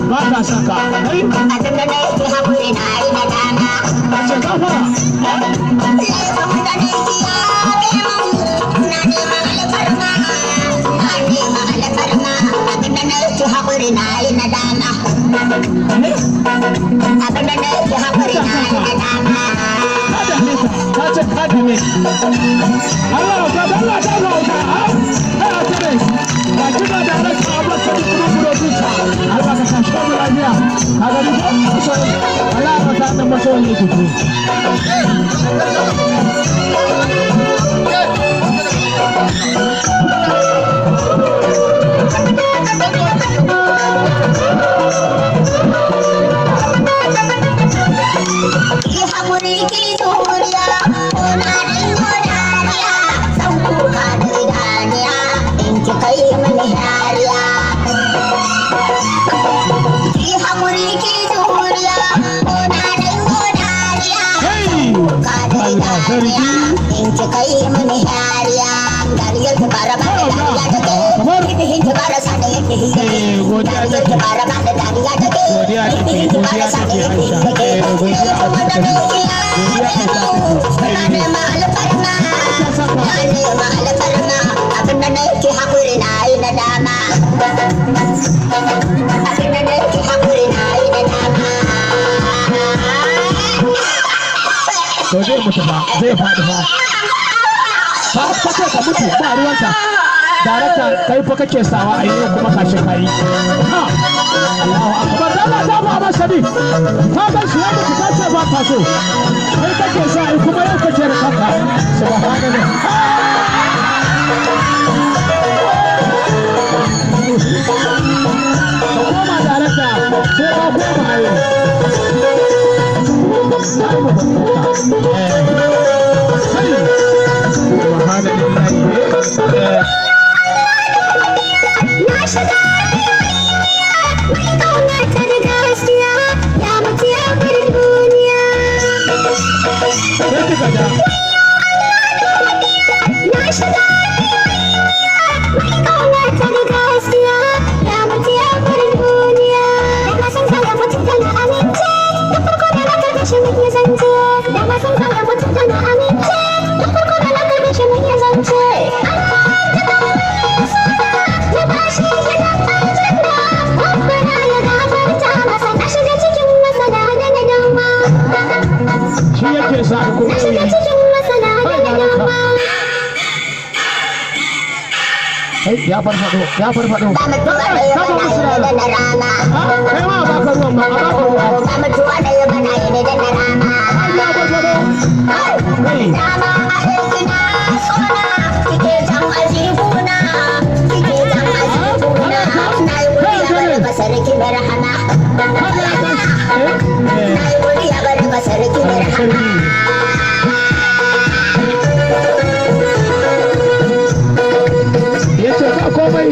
ba ka saka kai ce gafara haƙuri na yi na dama abin da na yi haƙuri na yi na dama ta ce kaji ne Allah ta dalla ta zauta a tare ba kina da rasa abu ta kuro tuta Allah ka tashi mu lafiya ka ga ni ko so Allah ka ta da maso ne kuku kai mani hariya dariyar ta bara ba da dariya take ita hin ta bara sa da yake hira dariyar ta bara ba da dariya take ita hin ta bara sa da yake hira kuma da dukiya ne ma alfarma ne ma alfarma abin da nake hakuri na yi na dama abin da nake hakuri na yi na dama to zai mutu ba zai faɗi ba ba kake ka mutu ba ruwanka darakta kai fa kake sawa a yau kuma kashi kai ha Allahu akbar dala ta ba ba sabi ka ga shi yadda ka ce ba ka so kai kake sa ai kuma yau kake da kanka subhanallah koma darakta sai ka koma ayo ya farfado ya farfado ba mutuwa da ya bana yi da na rana kai ma ba ka ruwan ba ba ka ruwan ba mutuwa da ya bana yi da na rana ya farfado kai dama a yankina sona kike jan ajibuna kike jan ajibuna na yi wuri ya bari basarki da rahama na yi wuri ya bari basarki da rahama komai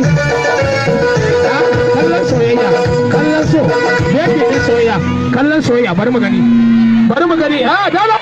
kallon soyayya kallon so yake din soyayya kallon soyayya bari mu gani a dala